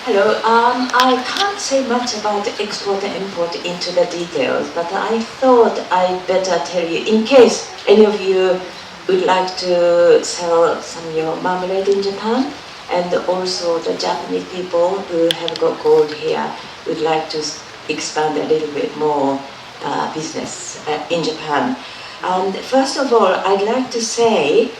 Hello. I can't say much about export and import into the details, but I thought I'd better tell you, in case any of you would like to sell some of your marmalade in Japan, and also the Japanese people who have got gold here would like to expand a little bit more business in Japan. And first of all, I'd like to say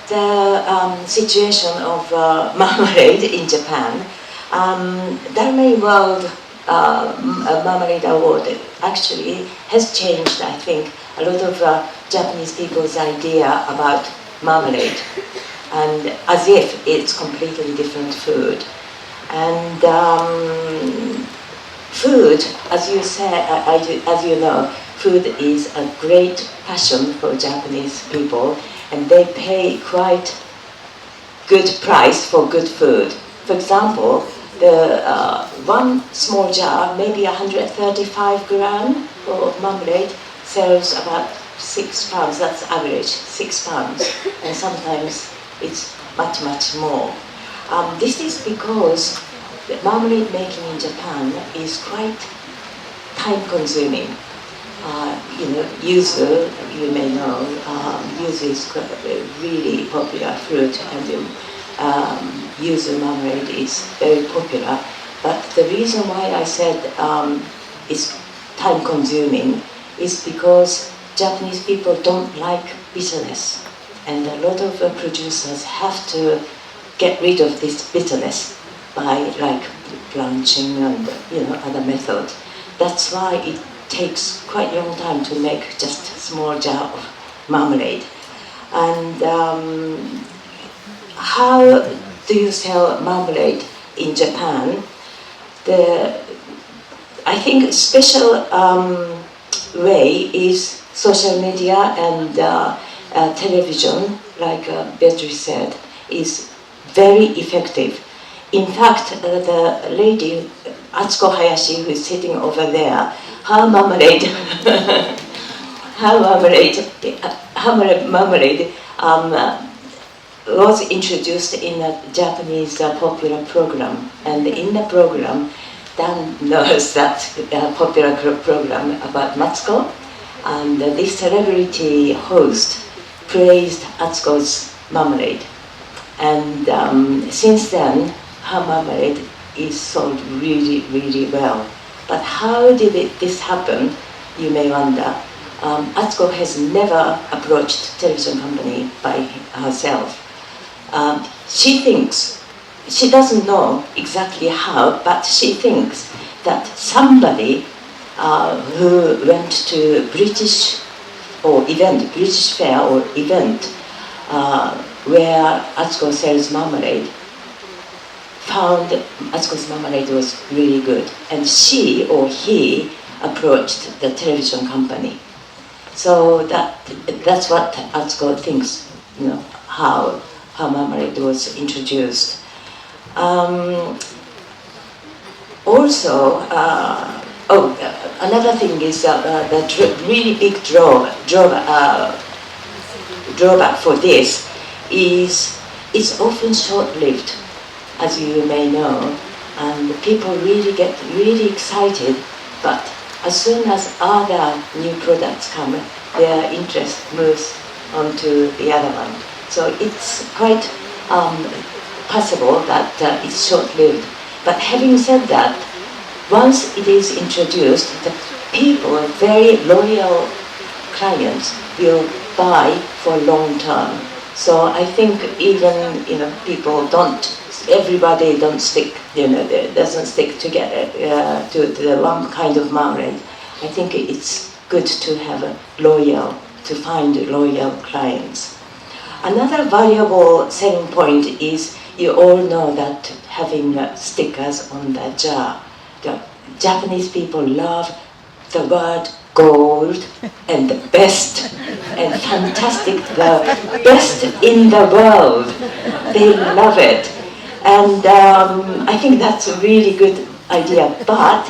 the situation of marmalade in Japan. Dharma World Marmalade Award actually has changed, I think, a lot of Japanese people's idea about marmalade, and as if it's completely different food. And food, as you say, as you know, food is a great passion for Japanese people, and they pay quite good price for good food. For example, the one small jar, maybe 135 gram of marmalade, sells about £6. That's average, £6, and sometimes it's much, much more. This is because the marmalade making in Japan is quite time-consuming. Yuzu, you may know, yuzu is a really popular fruit, and yuzu marmalade is very popular. But the reason why I said it's time-consuming is because Japanese people don't like bitterness, and a lot of producers have to get rid of this bitterness by blanching and other methods. That's why it takes quite a long time to make just a small jar of marmalade. And how do you sell marmalade in Japan? I think a special way is social media and television, like Beatrice said, is very effective. In fact, the lady, Atsuko Hayashi, who is sitting over there, her marmalade, was introduced in a Japanese popular program. And in the program, Dan knows that popular program about Matsuko, and this celebrity host praised Atsuko's marmalade. And since then, her marmalade is sold really, really well. But how did this happen, you may wonder. Atsuko has never approached television company by herself. She doesn't know exactly how, but she thinks that somebody who went to British fair or event where Atsuko sells marmalade, found Atsuko's marmalade was really good, and she or he approached the television company. So that's what Atsuko thinks, how her marmalade was introduced. Also, another thing is the really big drawback for this is it's often short-lived, as you may know, and people really get really excited, but as soon as other new products come, their interest moves on to the other one. So it's quite possible that it's short-lived. But having said that, once it is introduced, the people, very loyal clients, will buy for long term. So I think even people everybody don't stick, doesn't stick together to the one kind of marmalade. I think it's good to find loyal clients. Another valuable selling point is you all know that having stickers on the jar. The Japanese people love the word gold and the best and fantastic, the best in the world. They love it. And I think that's a really good idea. But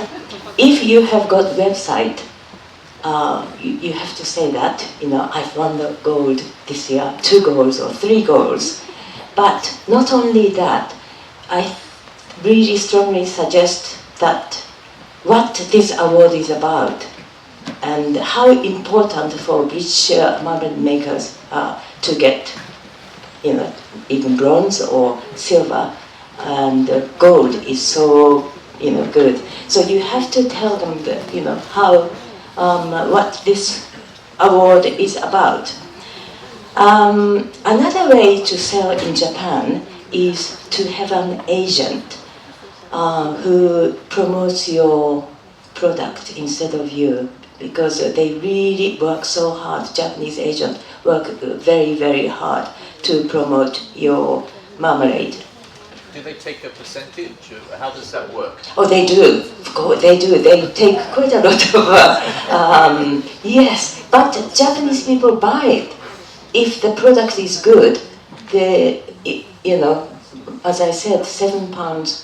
if you have got website, you have to say that, I've won the gold this year, 2 golds or 3 golds. But not only that, I really strongly suggest that what this award is about and how important for British marmalade makers to get, even bronze or silver, and gold is so, good. So you have to tell them, how, what this award is about. Another way to sell in Japan is to have an agent who promotes your product instead of you, because they really work so hard. Japanese agents work very, very hard to promote your marmalade. Do they take a percentage? How does that work? Oh, they do. Of course, they do. They take quite a lot of. Yes, but Japanese people buy it. If the product is good, as I said, £7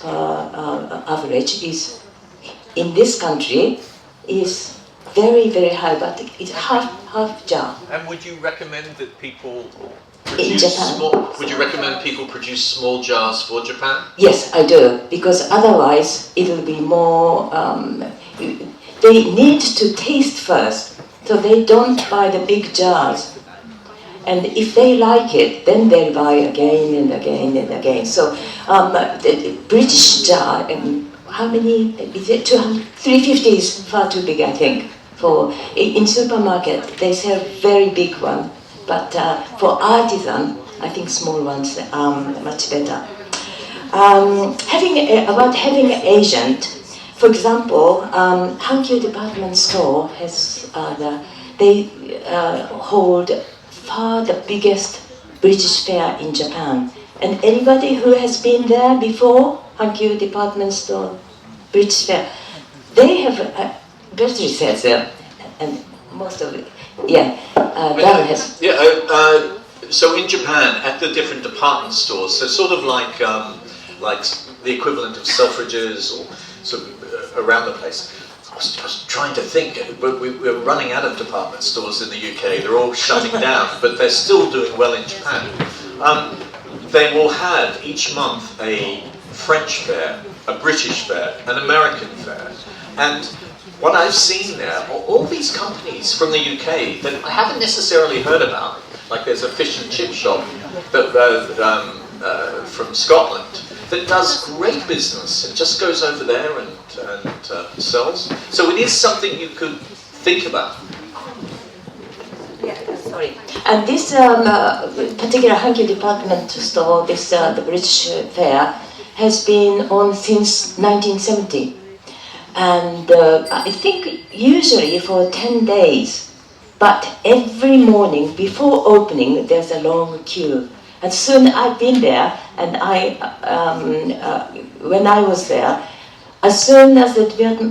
per average is in this country is very, very high, but it's half jar. And would you recommend that people in Japan? Would you recommend people produce small jars for Japan? Yes, I do, because otherwise it will be more. They need to taste first, so they don't buy the big jars. And if they like it, then they'll buy again and again and again. So the British jar, how many is it? 350 is far too big, I think. In supermarket, they sell very big one, but for artisan, I think small ones are much better. Having an agent, for example, Hankyu department store has they hold far the biggest British fair in Japan. And anybody who has been there before, Hankyu department store, British fair, they have battery sales there, and most of it, that has. So in Japan, at the different department stores, so sort of like the equivalent of Selfridges or sort of around the place. I was trying to think, but we're running out of department stores in the UK. They're all shutting down, but they're still doing well in Japan. They will have each month a French fair, a British fair, an American fair. And what I've seen there, all these companies from the UK that I haven't necessarily heard about, like there's a fish and chip shop from Scotland that does great business and just goes over there and sells. So it is something you could think about. Yeah, sorry. And this particular Hankyu department store, the British fair, has been on since 1970. And I think usually for 10 days, but every morning before opening, there's a long queue. And soon I've been there, and when I was there, as soon as the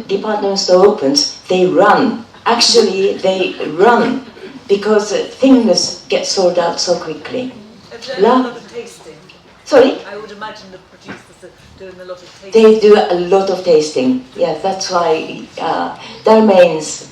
department store opens, they run. Actually, they run because things get sold out so quickly. A lot of tasting. Sorry? I would imagine the producers are doing a lot of tasting. They do a lot of tasting. Yeah, that's why Dalmain's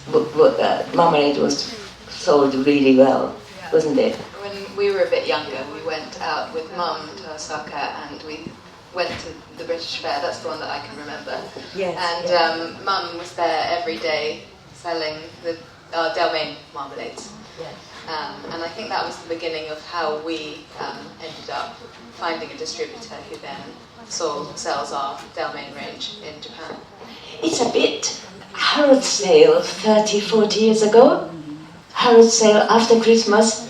marmalade was sold really well, wasn't it? When we were a bit younger, we went out with Mum to Osaka and we went to the British Fair. That's the one that I can remember. Yes. And Mum was there every day selling the Dalmain marmalades. Yes. And I think that was the beginning of how we ended up finding a distributor who then sells our Dalmain range in Japan. It's a bit Harrods sale 30, 40 years ago. Harrods sale after Christmas.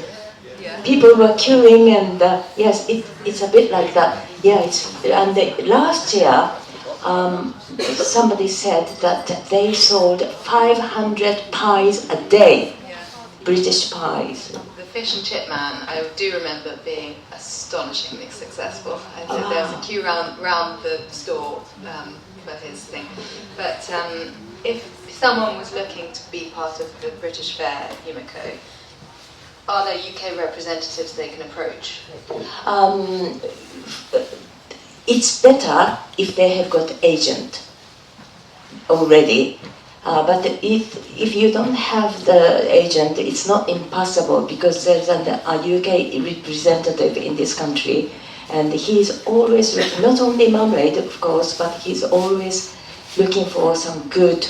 Yeah. People were queuing, and yes, it's a bit like that. Yeah, last year, somebody said that they sold 500 pies a day, British pies. The fish and chip man, I do remember being astonishingly successful. There was a queue round the store for his thing. But if someone was looking to be part of the British Fair, Yumiko, are there UK representatives they can approach? It's better if they have got agent already. But if you don't have the agent, it's not impossible, because there's a UK representative in this country, And he's always looking, not only marmalade, of course, but he's always looking for some good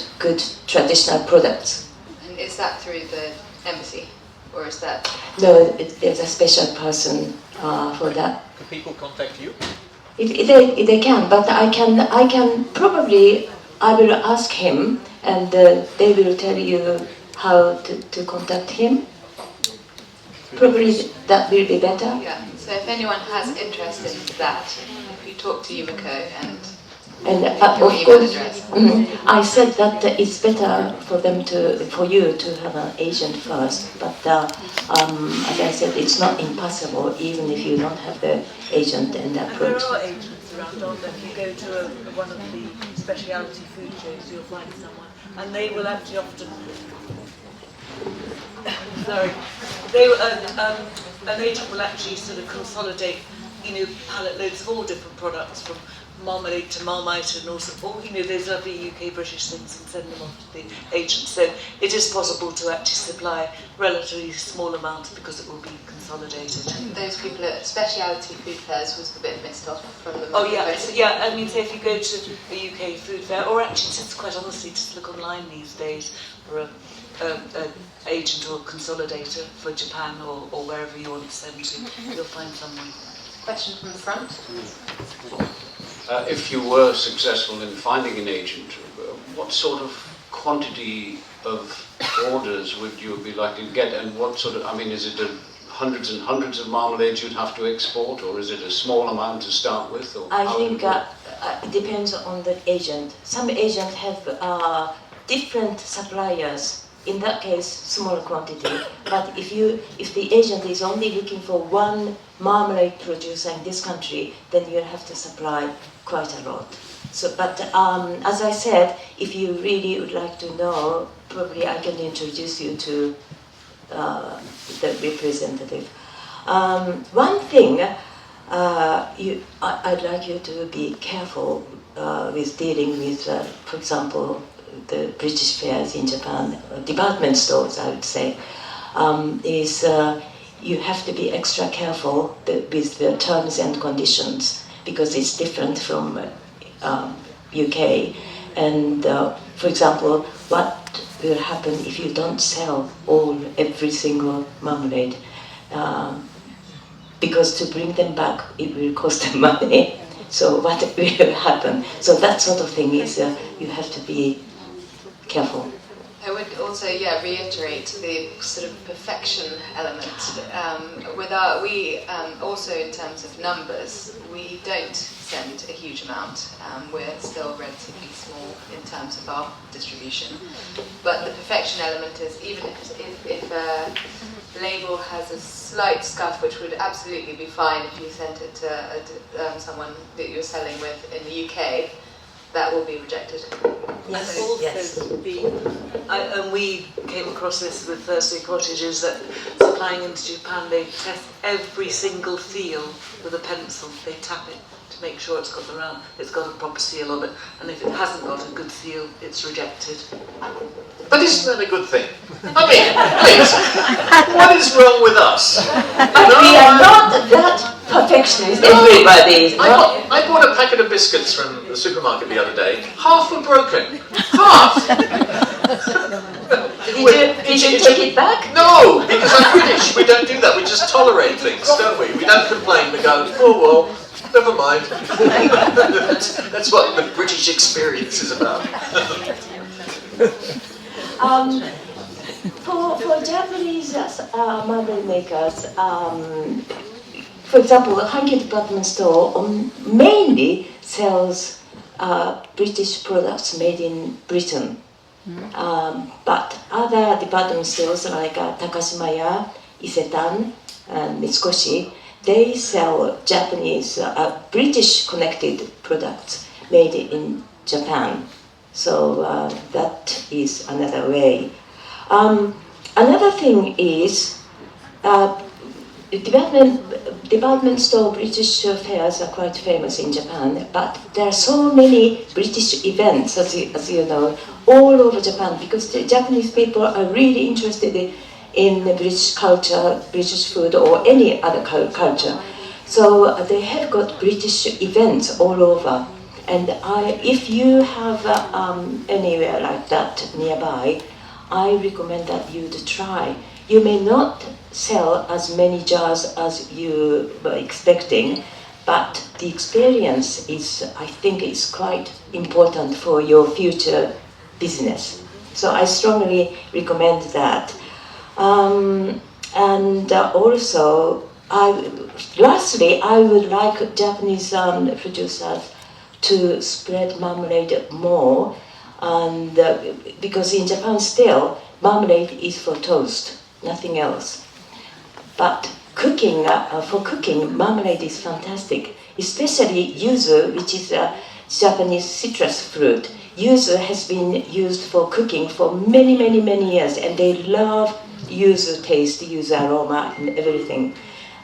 traditional products. And is that through the embassy, or is that? No, there's a special person for that. Can people contact you? They can, but I can probably, I will ask him, and they will tell you how to contact him. Probably that will be better. Yeah, so if anyone has interest in that, if you talk to Yumiko and of course, I said that it's better for you to have an agent first, but as I said, it's not impossible even if you don't have the agent and And approach. there are agents around, aren't there? If you go to one of the speciality food shows, you'll find someone, and they will actually often. Sorry, an agent will actually sort of consolidate, pallet loads of all different products from marmalade to Marmite and also all, those lovely UK British things and send them off to the agent. So it is possible to actually supply relatively small amounts because it will be consolidated. those people at speciality food fairs was a bit missed off from the. Oh yeah, I mean, say if you go to a UK food fair, or actually, just quite honestly, just look online these days for an agent or consolidator for Japan or wherever you want to send to, you'll find someone. Question from the front. If you were successful in finding an agent, what sort of quantity of orders would you be likely to get, and what sort of, I mean, is it hundreds and hundreds of marmalades you'd have to export, or is it a small amount to start with? Or I think it depends on the agent. Some agents have different suppliers. In that case, small quantity. But if the agent is only looking for one marmalade producer in this country, then you have to supply quite a lot. So, but as I said, if you really would like to know, probably I can introduce you to the representative. One thing I'd like you to be careful with dealing with, for example, the British fairs in Japan, department stores, I would say, is you have to be extra careful with the terms and conditions because it's different from UK. And for example, what will happen if you don't sell every single marmalade? Because to bring them back, it will cost them money. So what will happen? So that sort of thing is you have to be careful. I would also, reiterate the sort of perfection element. We also, in terms of numbers, we don't send a huge amount. We're still relatively small in terms of our distribution. But the perfection element is even if a label has a slight scuff, which would absolutely be fine if you sent it to someone that you're selling with in the UK, that will be rejected. Yes, And also, yes. and we came across this with Thursday Cottages, that supplying into Japan, they test every single seal with a pencil. They tap it to make sure it's got a proper seal on it, and if it hasn't got a good seal, it's rejected. But isn't that a good thing? I mean, please, what is wrong with us? We are not that perfectionist, everybody. I bought a packet of biscuits from the supermarket the other day. Half were broken. Half! Did you take it back? No, because I'm British. We don't do that. We just tolerate things, don't we? We don't complain. We go, oh well, never mind. That's what the British experience is about. For Japanese marmalade makers, for example, the Hankey department store mainly sells British products made in Britain. But other department stores like Takashimaya, Isetan, and Mitsukoshi, they sell Japanese, British connected products made in Japan. So that is another way. Another thing is department store British fairs are quite famous in Japan, but there are so many British events, as you know, all over Japan, because the Japanese people are really interested in British culture, British food, or any other culture. So they have got British events all over. And if you have anywhere like that nearby, I recommend that you to try. You may not sell as many jars as you were expecting, but the experience is, I think, is quite important for your future business. So I strongly recommend that. Also, lastly, I would like Japanese producers to spread marmalade more, and because in Japan still, marmalade is for toast, nothing else. But cooking, for cooking, marmalade is fantastic, especially yuzu, which is a Japanese citrus fruit. Yuzu has been used for cooking for many, many, many years, and they love yuzu taste, yuzu aroma, and everything.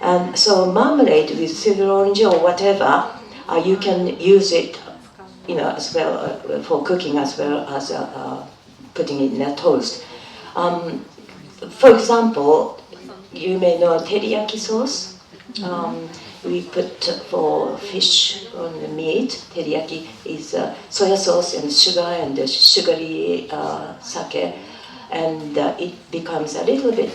And so marmalade with silver orange or whatever, you can use it, as well for cooking as well as putting it in a toast. For example, you may know teriyaki sauce. We put for fish on the meat. Teriyaki is soya sauce and sugar and sugary sake, and it becomes a little bit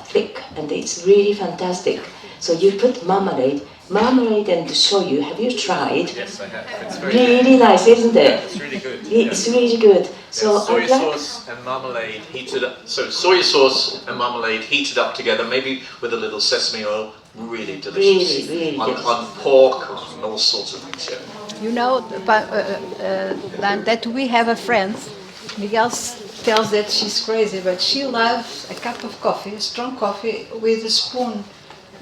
thick, and it's really fantastic. So you put marmalade and shoyu. Have you tried? Yes, I have. It's very really nice, isn't it? It's really good. It's really good. So soy sauce and marmalade heated up. So soy sauce and marmalade heated up together, maybe with a little sesame oil. Really delicious. Really on pork, on all sorts of things. Yeah. You know that we have a friend. Miguel tells that she's crazy, but she loves a cup of coffee, a strong coffee, with a spoon,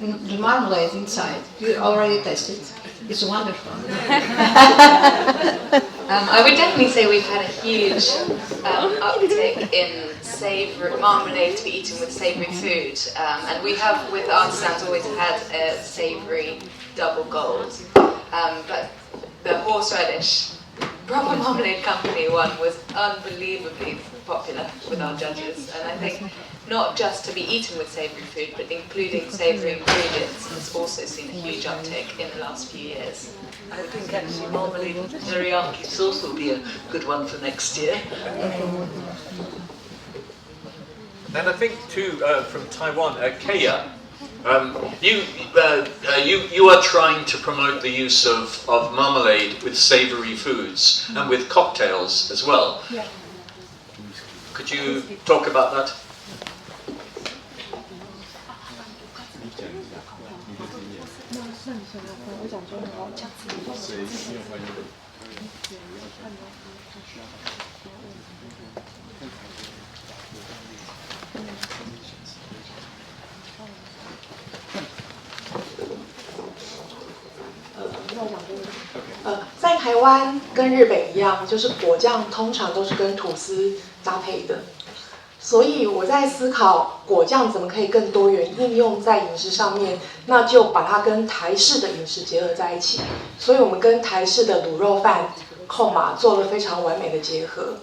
the marmalade inside. You already tasted it. It's wonderful. I would definitely say we've had a huge uptick in marmalade to be eaten with savoury food, and we have with artisans always had a savoury double gold, but the horseradish proper marmalade company one was unbelievably popular with our judges, and I think not just to be eaten with savoury food, but including savoury ingredients has also seen a huge uptick in the last few years. I think actually marmalade and teriyaki sauce will be a good one for next year. And I think too from Taiwan, Kea, you are trying to promote the use of marmalade with savoury foods and with cocktails as well. Yeah. Could you talk about that? Okay. 在台湾跟日本一样，就是果酱通常都是跟吐司搭配的，所以我在思考果酱怎么可以更多元应用在饮食上面，那就把它跟台式的饮食结合在一起。所以我们跟台式的卤肉饭、控马做了非常完美的结合。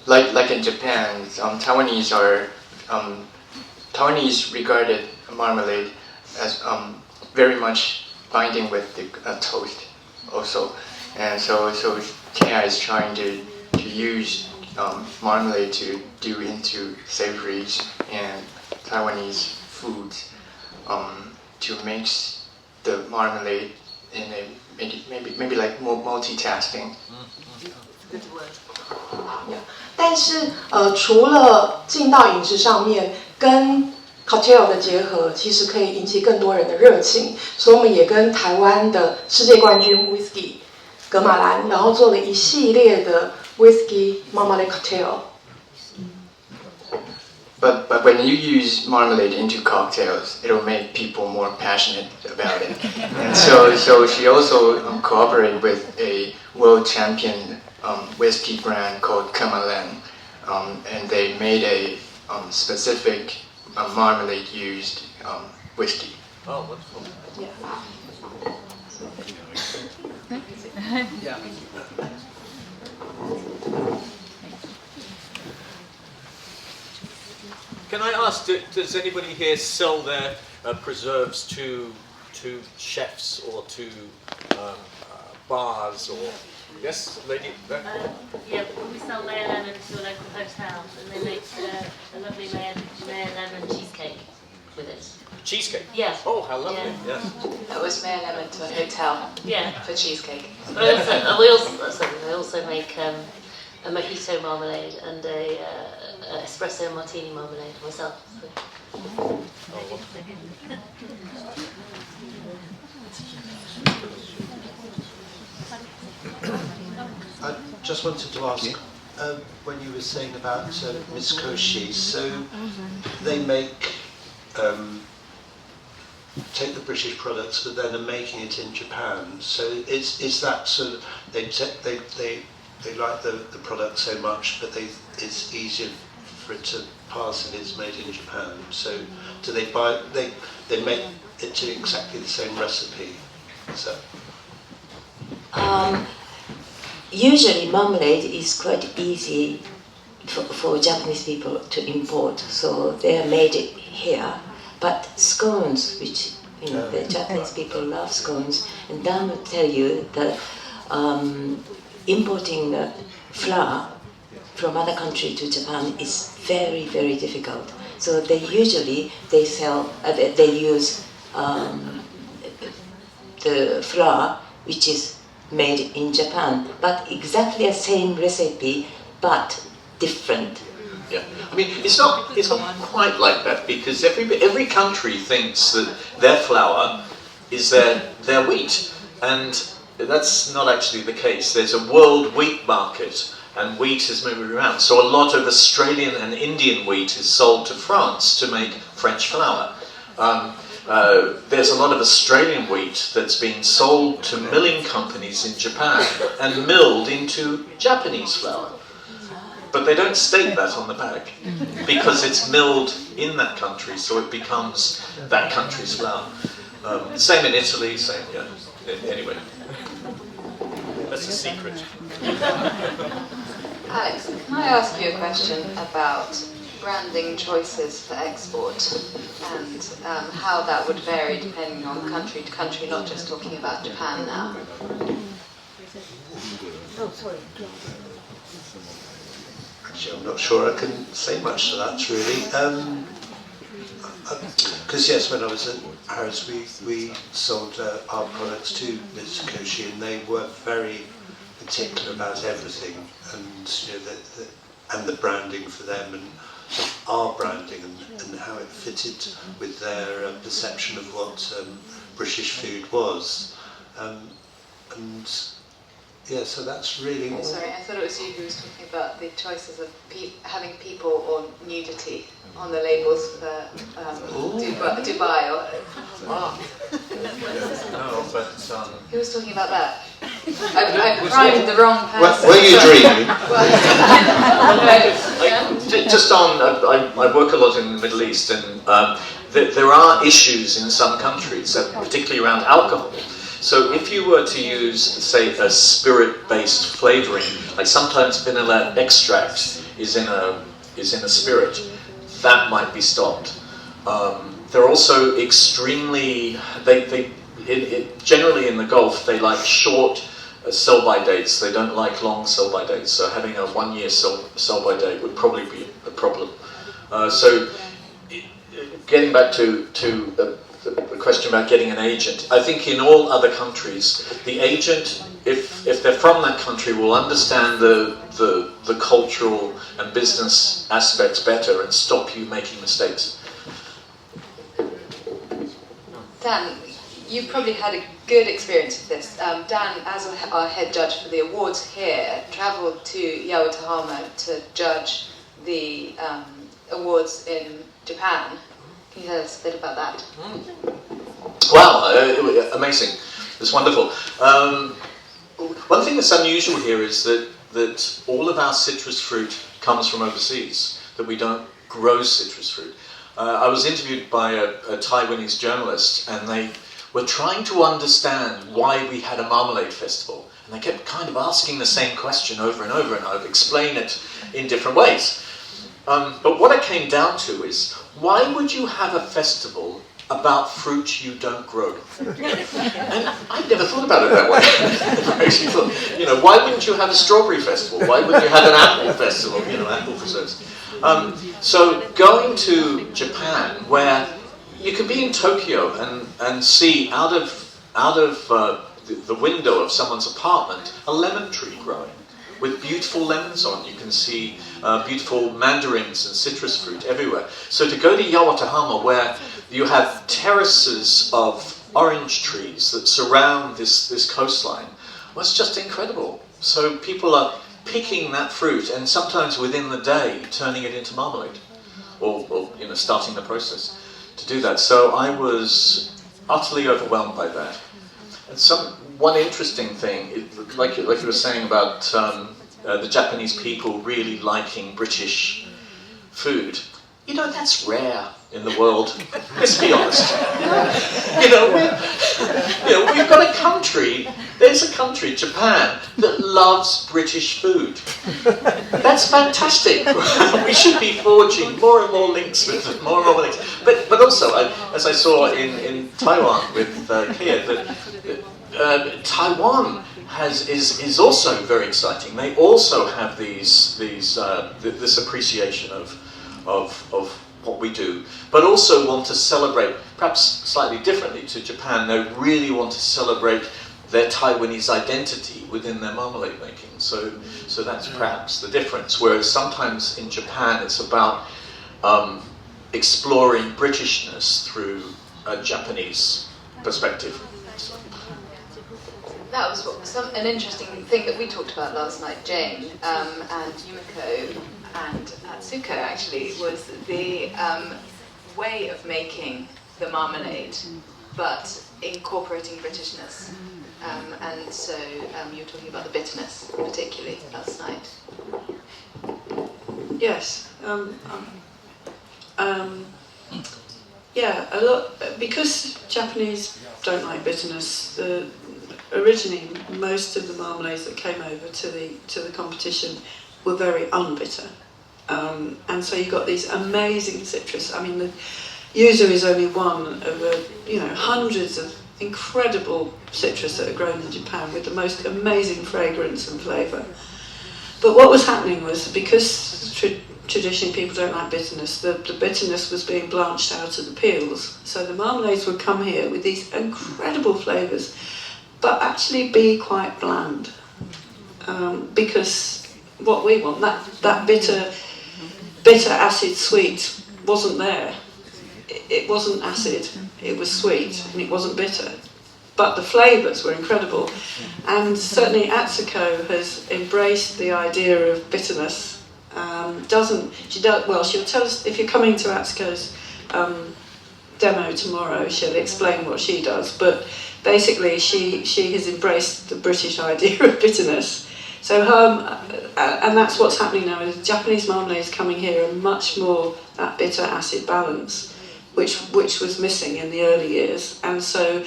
Like in Japan, Taiwanese regarded marmalade as very much binding with the toast also, and so Kea is trying to use marmalade to do into savories and Taiwanese foods to mix the marmalade in a maybe like multitasking. Good word. 但是除了进到饮食上面跟 cocktail 的结合，其实可以引起更多人的热情，所以我们也跟台湾的世界冠军 whisky 格马兰，然后做了一系列的 whisky marmalade cocktail。But when you use marmalade into cocktails, it'll make people more passionate about it. And so she also cooperated with a world champion whiskey brand called Kamalan, and they made a specific marmalade used whiskey. Oh, wonderful. Yeah. Can I ask, does anybody here sell their preserves to chefs or to bars or... Yes, lady? Yeah, we sell Mayor Lemon to a local hotel, and they make a lovely Mayor Lemon cheesecake with it. Cheesecake? Yeah. Oh, how lovely, Yeah. yes. That was Mayor Lemon to a hotel. Yeah. For cheesecake. But I also make a mojito marmalade and a espresso martini marmalade myself. So. I just wanted to ask, when you were saying about Miss Koshi, so they make, take the British products, but then are making it in Japan. So is that sort of, they like the product so much, but it's easier for it to pass if it's made in Japan. So do they buy, they make it to exactly the same recipe? So. Usually marmalade is quite easy for Japanese people to import, so they are made here. But scones, which the Japanese people love scones, and Dan will tell you that importing flour from other country to Japan is very, very difficult. So they usually they use the flour which is made in Japan, but exactly the same recipe, but different. Yeah, I mean it's not quite like that, because every country thinks that their flour is their wheat, and that's not actually the case. There's a world wheat market, and wheat is moving around. So a lot of Australian and Indian wheat is sold to France to make French flour. There's a lot of Australian wheat that's been sold to milling companies in Japan and milled into Japanese flour. But they don't state that on the bag, because it's milled in that country, so it becomes that country's flour. Same in Italy, same, yeah. Anyway, that's a secret. Alex, can I ask you a question about branding choices for export and how that would vary depending on country to country, not just talking about Japan now? Oh, sorry. Actually, I'm not sure I can say much to that, really. Because yes, when I was at Harrods, we sold our products to Ms. Koshi, and they were very particular about everything, and you know, and the branding for them, and our branding, and how it fitted with their perception of what British food was, and yeah, so that's really. Oh, sorry, I thought it was you who was talking about the choices of having people or nudity on the labels for Dubai or. No, but Who was talking about that? I've primed the wrong person. Were you dreaming? just on, I work a lot in the Middle East, and there are issues in some countries, particularly around alcohol. So if you were to use, say, a spirit-based flavouring, like sometimes vanilla extract is in a spirit, that might be stopped. They're also extremely, generally in the Gulf, they like short sell-by dates. They don't like long sell-by dates. So having a 1 year sell-by date would probably be a problem. So getting back to the question about getting an agent, I think in all other countries, the agent, if they're from that country, will understand the cultural and business aspects better and stop you making mistakes. Dan, you've probably had a good experience with this. Dan, as our head judge for the awards here, travelled to Yokohama to judge the awards in Japan. Can you tell us a bit about that? Wow, amazing. It's wonderful. One thing that's unusual here is that all of our citrus fruit comes from overseas, that we don't grow citrus fruit. I was interviewed by a Taiwanese journalist, and they were trying to understand why we had a marmalade festival. And they kept kind of asking the same question over and over, and I would explain it in different ways. But what it came down to is, why would you have a festival about fruit you don't grow. And I've never thought about it that way. I actually thought, why wouldn't you have a strawberry festival? Why wouldn't you have an apple festival? Apple preserves. So going to Japan, where you can be in Tokyo and see out of the window of someone's apartment a lemon tree growing with beautiful lemons on. You can see beautiful mandarins and citrus fruit everywhere. So to go to Yawatahama, where you have terraces of orange trees that surround this coastline, was just incredible. So people are picking that fruit and sometimes within the day turning it into marmalade, or starting the process to do that. So I was utterly overwhelmed by that. And one interesting thing, like you were saying about the Japanese people really liking British food, that's rare in the world. Let's be honest. We've got a country. There's a country, Japan, that loves British food. That's fantastic. We should be forging more and more links with them, more and more links. But also, as I saw in Taiwan with Kia, that Taiwan is also very exciting. They also have this appreciation of what we do, but also want to celebrate, perhaps slightly differently to Japan. They really want to celebrate their Taiwanese identity within their marmalade making. So that's perhaps the difference. Whereas sometimes in Japan it's about exploring Britishness through a Japanese perspective. That was an interesting thing that we talked about last night, Jane and Yumiko and Atsuko actually, was the way of making the marmalade, but incorporating Britishness. And so you were talking about the bitterness, particularly last night. Yes. Yeah, a lot, because Japanese don't like bitterness. Originally, most of the marmalades that came over to the competition were very unbitter, and so you got these amazing citrus. I mean, the yuzu is only one of hundreds of incredible citrus that are grown in Japan with the most amazing fragrance and flavour. But what was happening was, because traditionally people don't like bitterness, the bitterness was being blanched out of the peels. So the marmalades would come here with these incredible flavours, but actually be quite bland, because what we want, that bitter acid sweet wasn't there. It wasn't acid, it was sweet, and it wasn't bitter. But the flavours were incredible. And certainly Atsuko has embraced the idea of bitterness. She'll tell us, if you're coming to Atsuko's demo tomorrow, she'll explain what she does. But basically, she has embraced the British idea of bitterness. So and that's what's happening now. Is Japanese marmalades coming here are much more that bitter acid balance, which was missing in the early years. And so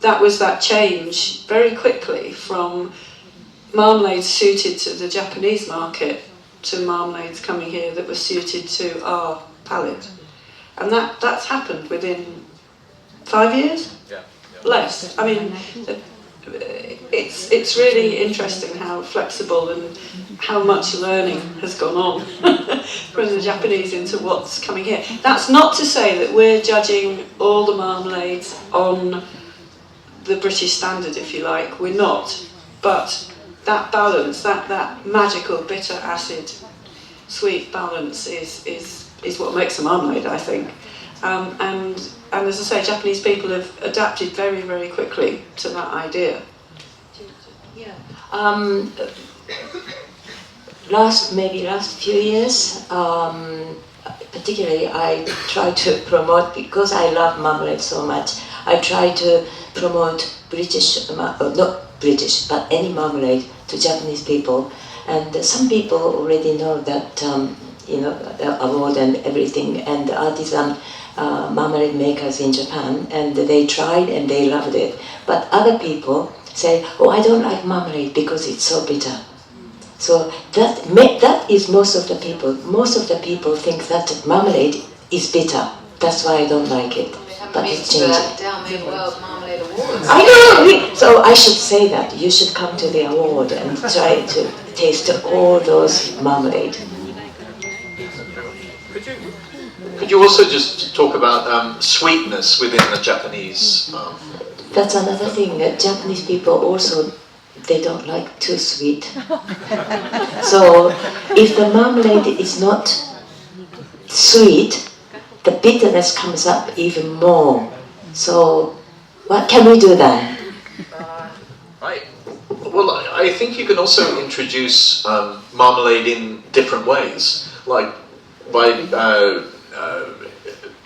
that was that change very quickly from marmalades suited to the Japanese market to marmalades coming here that were suited to our palate. And that's happened within 5 years? Yeah. Less. I mean, it's really interesting how flexible and how much learning has gone on from the Japanese into what's coming here. That's not to say that we're judging all the marmalades on the British standard, if you like. We're not. But that balance, that magical bitter acid sweet balance is what makes a marmalade, I think. And as I say, Japanese people have adapted very, very quickly to that idea. Yeah. Last few years, particularly I try to promote, because I love marmalade so much, I try to promote not British, but any marmalade to Japanese people. And some people already know that, the award and everything, and the artisan marmalade makers in Japan, and they tried and they loved it. But other people say, oh, I don't like marmalade because it's so bitter. So that is most of the people. Most of the people think that marmalade is bitter. That's why I don't like it. but Been it's to the changing. Dalmatian World Marmalade Awards. I know. So I should say that you should come to the award and try to taste all those marmalade. Could you also just talk about sweetness within the Japanese? That's another thing. Japanese people also, they don't like too sweet. So if the marmalade is not sweet, the bitterness comes up even more. So what can we do then? I think you can also introduce marmalade in different ways, like by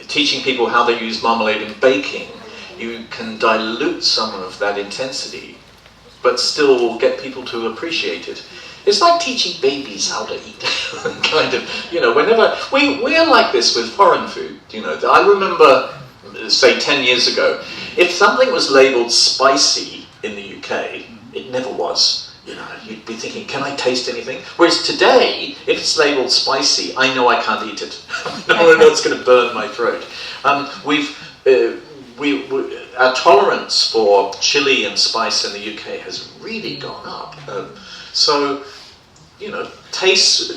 teaching people how they use marmalade in baking. You can dilute some of that intensity, but still get people to appreciate it. It's like teaching babies how to eat, kind of. Whenever we are like this with foreign food. I remember, say 10 years ago, if something was labelled spicy in the UK, it never was. You'd be thinking, can I taste anything? Whereas today, if it's labelled spicy, I know I can't eat it. No, it's going to burn my throat. Our tolerance for chili and spice in the UK has really gone up.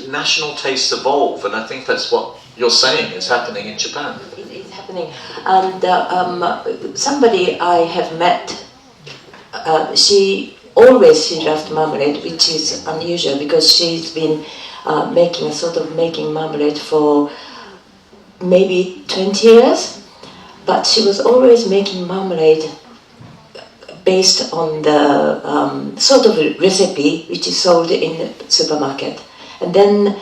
National tastes evolve, and I think that's what you're saying is happening in Japan. It's happening. And somebody I have met, she loved marmalade, which is unusual because she's been making marmalade for maybe 20 years. But she was always making marmalade based on the sort of recipe which is sold in the supermarket. And then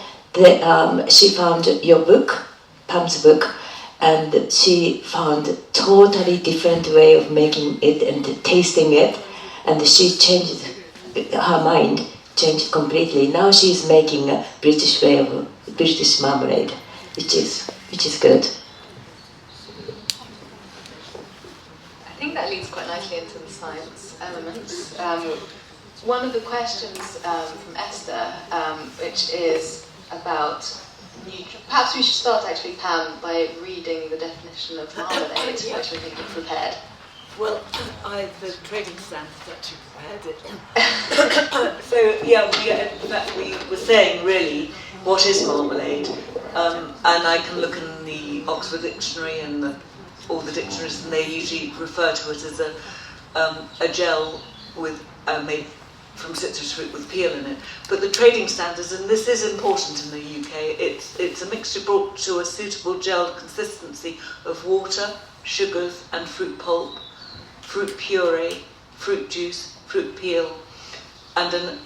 she found your book, Pam's book, and she found a totally different way of making it and tasting it. And she changed, her mind changed completely. Now she's making a British way of British marmalade, which is good. I think that leads quite nicely into the science elements. One of the questions from Esther, which is about perhaps we should start actually, Pam, by reading the definition of marmalade, which I think you've prepared. Well, the trading stand has actually prepared it. So yeah, we were saying really, what is marmalade? And I can look in the Oxford Dictionary and all the dictionaries, and they usually refer to it as a gel made from citrus fruit with peel in it. But the trading standards, and this is important in the UK, it's a mixture brought to a suitable gel consistency of water, sugars and fruit pulp, fruit puree, fruit juice, fruit peel, and an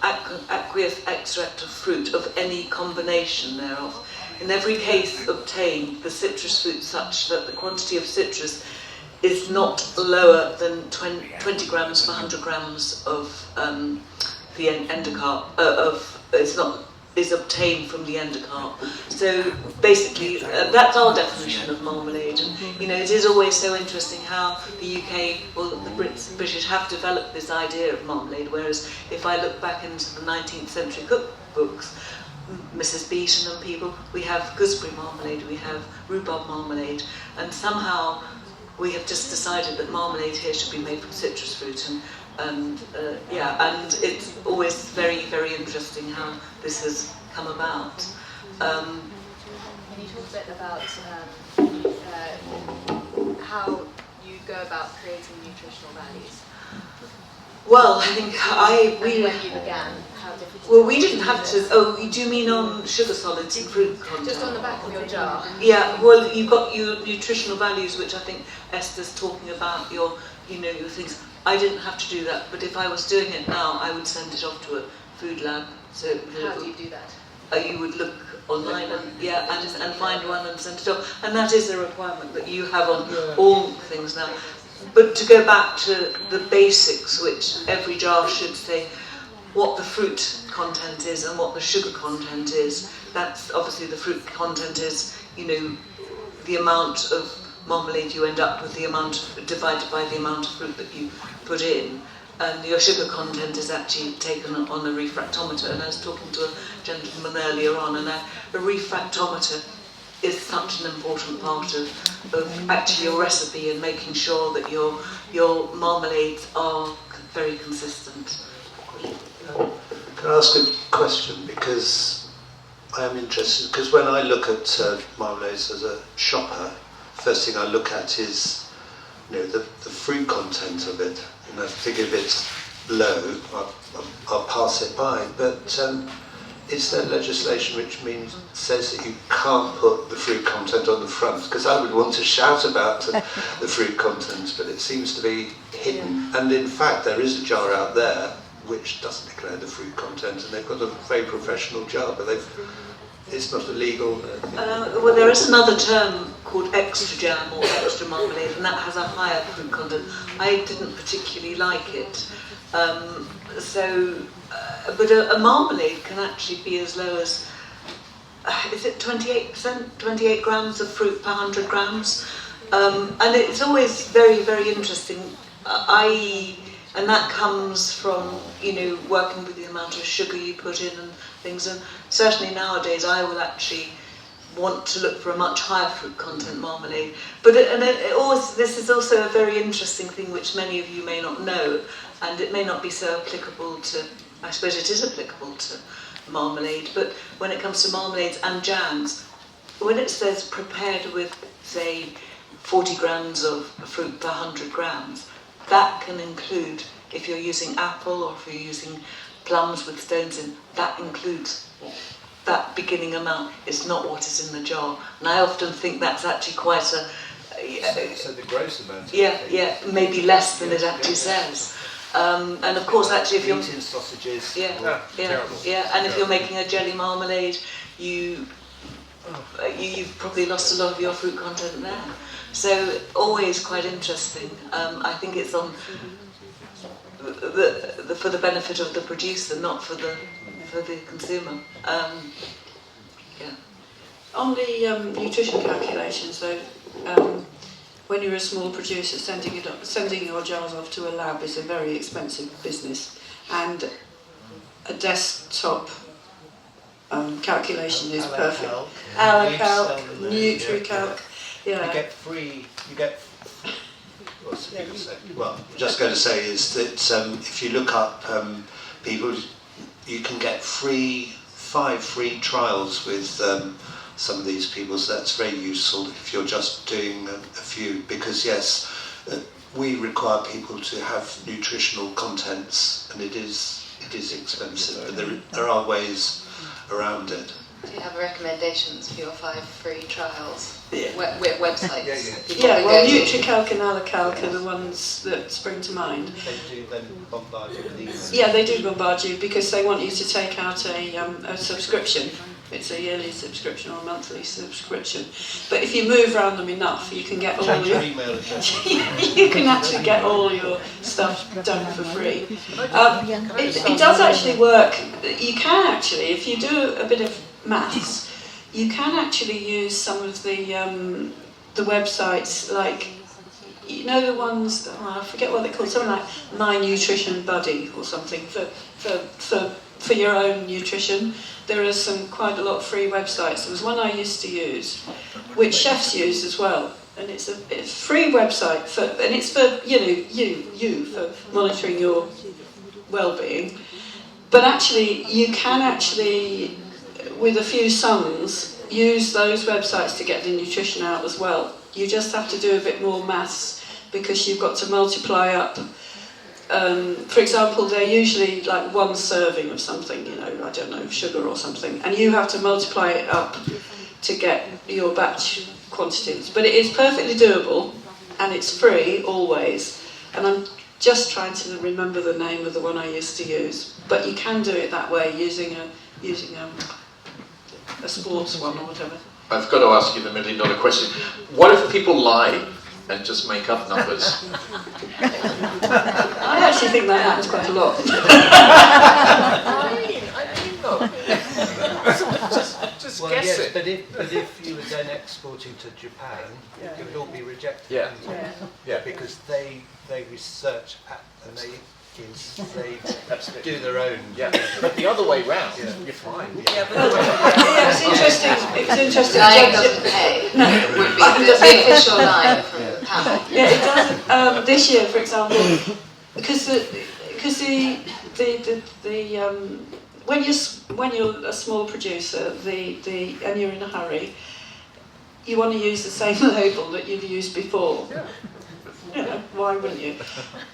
aqueous extract of fruit of any combination thereof. In every case obtained, the citrus fruit such that the quantity of citrus is not lower than 20 grams per 100 grams of the endocarp, is obtained from the endocarp. So basically, that's our definition of marmalade. And it is always so interesting how the UK, well, the British have developed this idea of marmalade, whereas if I look back into the 19th century cookbooks, Mrs. Beeton and people, we have gooseberry marmalade, we have rhubarb marmalade, and somehow we have just decided that marmalade here should be made from citrus fruit, and it's always very, very interesting how this has come about. Can you talk a bit about how you go about creating nutritional values? Well, I think when you began, how difficult? Well, we didn't have to. Oh, do you mean on sugar solids and fruit content? Just on the back of your jar. Yeah. Well, you've got your nutritional values, which I think Esther's talking about. Your things. I didn't have to do that, but if I was doing it now, I would send it off to a food lab. So how do you do that? You would look online and find one and send it off, and that is a requirement that you have on all things now. But to go back to the basics, which every jar should say what the fruit content is and what the sugar content is. That's obviously the fruit content is, the amount of marmalade you end up with, the amount divided by the amount of fruit that you put in. And your sugar content is actually taken on a refractometer. And I was talking to a gentleman earlier on, and a refractometer is such an important part of actually your recipe and making sure that your marmalades are very consistent. Can I ask a question? Because I am interested, because when I look at marmalades as a shopper, first thing I look at is, you know, the fruit content of it. And I think if it's low, I'll pass it by. But is there legislation which says that you can't put the fruit content on the front? Because I would want to shout about the fruit content, but it seems to be hidden. And in fact, there is a jar out there which doesn't declare the fruit content, and they've got a very professional jar, but it's not illegal. Well, there is another term called extra jam or extra marmalade, and that has a higher fruit content. I didn't particularly like it. But a marmalade can actually be as low as, is it 28%, 28 grams of fruit per 100 grams? And it's always very, very interesting. And that comes from, you know, working with the amount of sugar you put in and things. And certainly nowadays I will actually want to look for a much higher fruit content marmalade. But this is also a very interesting thing which many of you may not know, and it may not be so applicable to, I suppose it is applicable to marmalade, but when it comes to marmalades and jams, when it says prepared with, say, 40 grams of fruit per 100 grams, that can include, if you're using apple or if you're using plums with stones in, that includes that beginning amount. Is not what is in the jar. And I often think that's actually quite a... So the gross amount. Yeah, maybe less than it actually says. And of course, actually, if you're... Eating sausages. And if you're making a jelly marmalade, you've probably lost a lot of your fruit content there. So always quite interesting. I think it's on for the benefit of the producer, not for the consumer. On the nutrition calculations, though, when you're a small producer, sending your jars off to a lab is a very expensive business, and a desktop calculation is perfect. Alacalc, NutriCalc. Yeah. You get well, I'm just going to say is that if you look up people, you can get 5 free trials with some of these people, so that's very useful if you're just doing a few, because yes, we require people to have nutritional contents, and it is expensive, but there are ways around it. Do you have recommendations for your 5 free trials? Yeah. Websites? Well, NutriCalc and Alacalc are the ones that spring to mind. They do then bombard you with these. Yeah, they do bombard you because they want you to take out a subscription. It's a yearly subscription or a monthly subscription. But if you move around them enough, you can get all your email address. you can actually get all your stuff done for free. It does actually work. You can actually, if you do a bit of maths, you can actually use some of the websites, like, you know, the ones, I forget what they're called, something like My Nutrition Buddy or something for your own nutrition. There are quite a lot of free websites. There was one I used to use, which chefs use as well, and it's a free website and it's for you for monitoring your well-being. But actually, you can actually, with a few sums, use those websites to get the nutrition out as well. You just have to do a bit more maths because you've got to multiply up. For example, they're usually like 1 serving of something, you know, I don't know, sugar or something, and you have to multiply it up to get your batch quantities. But it is perfectly doable, and it's free always. And I'm just trying to remember the name of the one I used to use. But you can do it that way using a sports one or whatever. I've got to ask you the $1 million question. What if people lie and just make up numbers? I actually think that happens quite a lot. Just Well, guess yes, it. but if you were then exporting to Japan, it would all be rejected. Yeah. Because they research and is they do their own. Yeah, but the other way round, you're fine. Yeah, it's interesting. It's interesting. Lying doesn't pay would be the official line from the panel. Yeah, it doesn't. This year, for example, because when you're a small producer, and you're in a hurry, you want to use the same label that you've used before. Yeah. You know, why wouldn't you?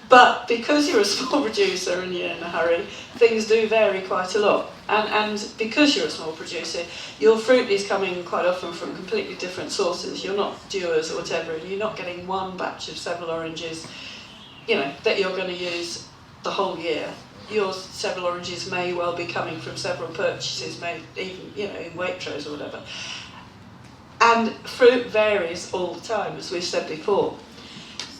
But because you're a small producer and you're in a hurry, things do vary quite a lot. And because you're a small producer, your fruit is coming quite often from completely different sources. You're not dewars or whatever, and you're not getting one batch of several oranges, you know, that you're going to use the whole year. Your several oranges may well be coming from several purchases made, even, you know, in Waitrose or whatever. And fruit varies all the time, as we've said before.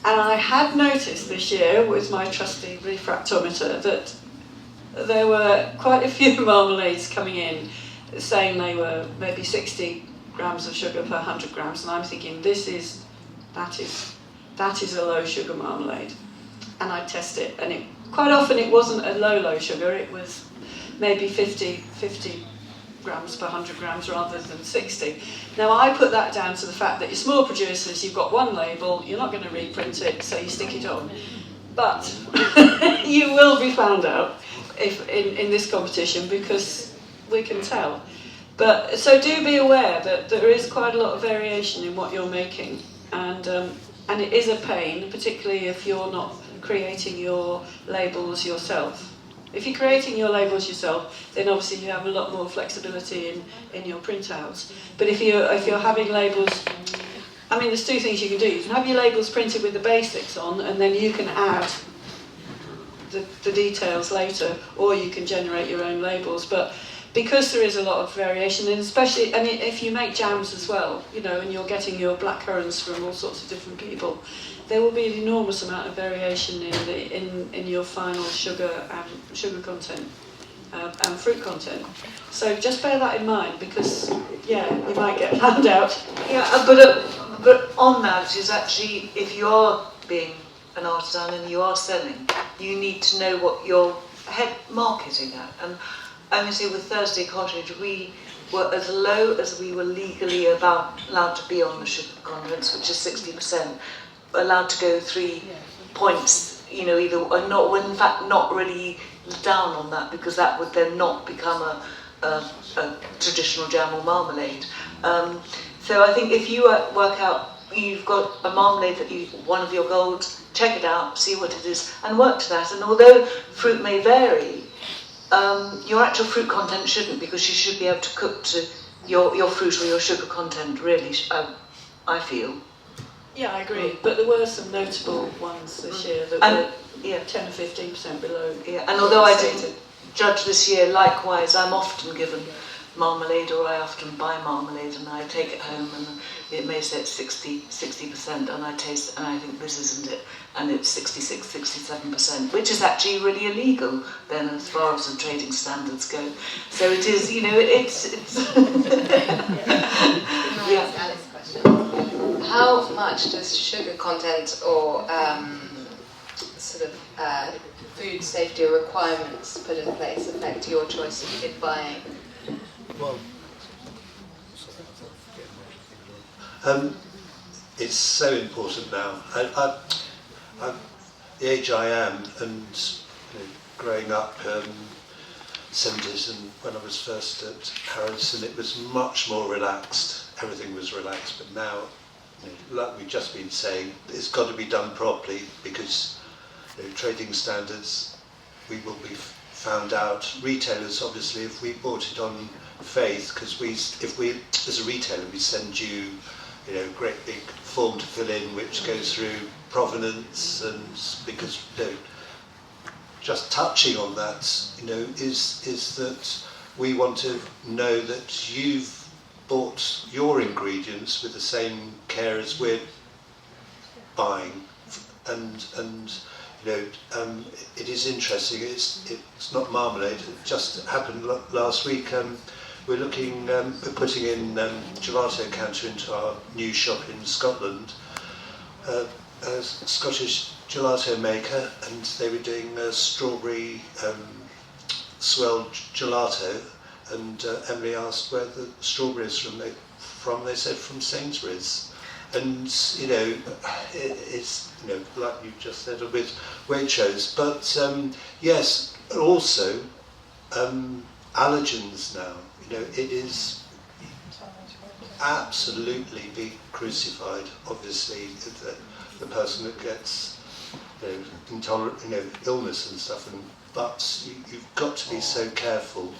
And I had noticed this year with my trusty refractometer that there were quite a few marmalades coming in saying they were maybe 60 grams of sugar per 100 grams, and I'm thinking that is a low sugar marmalade. And I test it, and quite often it wasn't a low sugar, it was maybe 50 grams per 100 grams rather than 60. Now I put that down to the fact that you're small producers, you've got one label, you're not going to reprint it, so you stick it on. But you will be found out if in this competition, because we can tell. But so do be aware that there is quite a lot of variation in what you're making, and it is a pain, particularly if you're not creating your labels yourself. If you're creating your labels yourself, then obviously you have a lot more flexibility in your printouts. But if you're having labels, I mean, there's two things you can do. You can have your labels printed with the basics on, and then you can add the details later, or you can generate your own labels. But because there is a lot of variation, and especially, and if you make jams as well, you know, and you're getting your blackcurrants from all sorts of different people, there will be an enormous amount of variation in your final sugar content and fruit content. So just bear that in mind, because you might get found out. Yeah, but on that is actually, if you are being an artisan and you are selling, you need to know what you're marketing at. And I would say with Thursday Cottage, we were as low as we were legally allowed to be on the sugar contents, which is 60%. Allowed to go 3 points, you know, either or not. In fact, not really down on that, because that would then not become a traditional jam or marmalade. So I think if you work out, you've got a marmalade that one of your golds, check it out, see what it is, and work to that. And although fruit may vary, your actual fruit content shouldn't, because you should be able to cook to your fruit or your sugar content. Really, I feel. Yeah, I agree. But there were some notable ones this year that were 10 or 15% below. Yeah, and although I didn't judge this year, likewise, I'm often given marmalade, or I often buy marmalade, and I take it home, and it may say it's 60%, and I taste it, and I think this isn't it, and it's 66, 67%, which is actually really illegal then, as far as the trading standards go. So it is, you know, it's yeah. Alice's question. How much does sugar content or food safety requirements put in place affect your choice of kid buying? Well, it's so important now. The age I am, and growing up 70s, and when I was first at Harrison, it was much more relaxed. Everything was relaxed, but now, like we've just been saying, it's got to be done properly, because trading standards, we will be found out. Retailers, obviously, if we bought it on faith, because if we, as a retailer, we send you, great big form to fill in, which goes through provenance, and because just touching on that, is that we want to know that you've bought your ingredients with the same care as we're buying, and it is interesting. It's not marmalade. It just happened last week. We're looking. We're putting in gelato counter into our new shop in Scotland. A Scottish gelato maker, and they were doing a strawberry swirl gelato, and Emily asked where the strawberries from. They said from Sainsbury's, and you know, it's, you know, like you just said with Waitrose, but yes, also allergens now. You know, it is absolutely be crucified. Obviously, the person that gets, you know, intolerant, you know, illness and stuff, but you've got to be so careful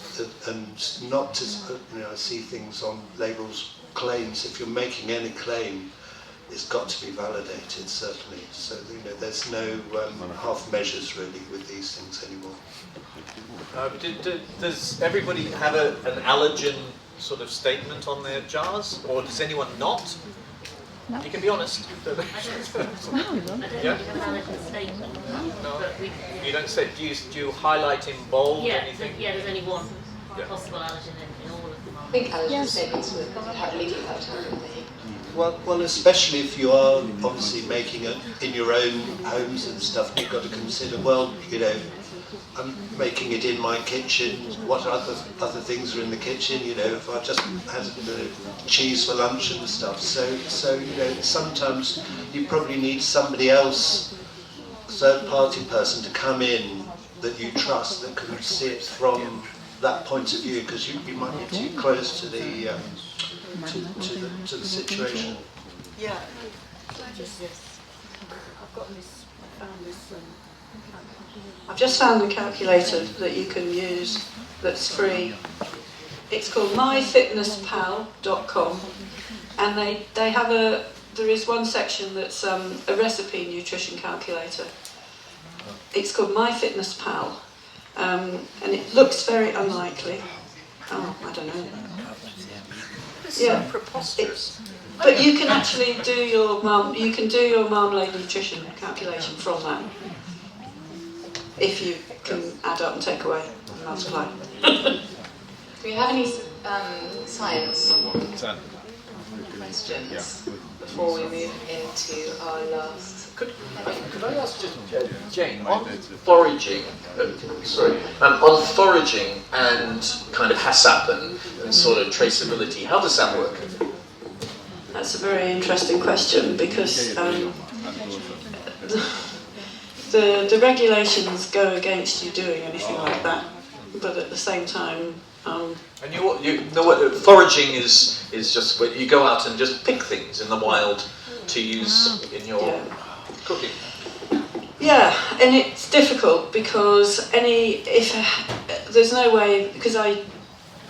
and not to, you know, I see things on labels, claims. If you're making any claim, it's got to be validated, certainly. So, you know, there's no half measures really with these things anymore. Does everybody have an allergen sort of statement on their jars, or does anyone not? No. You can be honest. No, we don't. Yeah? We have an allergen statement. No. But we, You don't say. Do you highlight in bold anything? there's only one Yeah. possible allergen in all of them. I think allergen statements would legally have to have them. Well, especially if you are obviously making it in your own homes and stuff, you've got to consider, well, you know, I'm making it in my kitchen, what other things are in the kitchen, you know, if I just had a bit of cheese for lunch and stuff. So you know, sometimes you probably need somebody else, third-party person, to come in that you trust, that can see it from that point of view, because you might be too close to the to the situation. Yeah. I've just found a calculator that you can use that's free. It's called myfitnesspal.com, and they have there is one section that's a recipe nutrition calculator. It's called MyFitnessPal, and it looks very unlikely. Oh, I don't know. Yeah, Preposterous. but you can actually do your marmalade nutrition calculation from that, if you can add up and take away and multiply. Do we have any science questions before we move into our last? Could I ask just Jane, on foraging, on foraging and kind of HACCP and sort of traceability, how does that work? That's a very interesting question, because the regulations go against you doing anything like that, but at the same time. And you know what foraging is just where you go out and just pick things in the wild to use in your cooking. Yeah, and it's difficult because there's no way, because I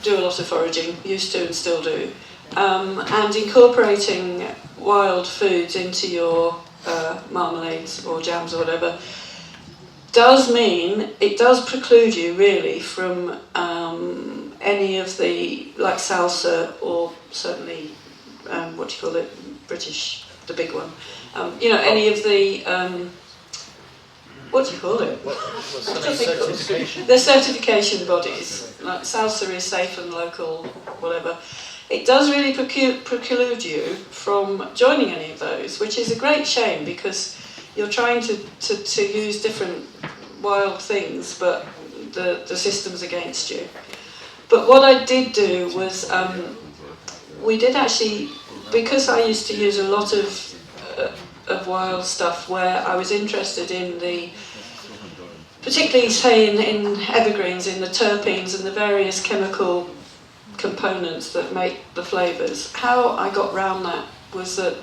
do a lot of foraging, used to and still do, and incorporating wild foods into your marmalades or jams or whatever does mean it does preclude you really from any of the, like salsa, or certainly British, the big one, any of the what do you call it? The certification bodies, like salsa is safe and local, whatever. It does really preclude you from joining any of those, which is a great shame, because you're trying to use different wild things, but the system's against you. But what I did do was, we did actually, because I used to use a lot of wild stuff where I was interested in particularly say in evergreens, in the terpenes and the various chemical components that make the flavours. How I got round that was that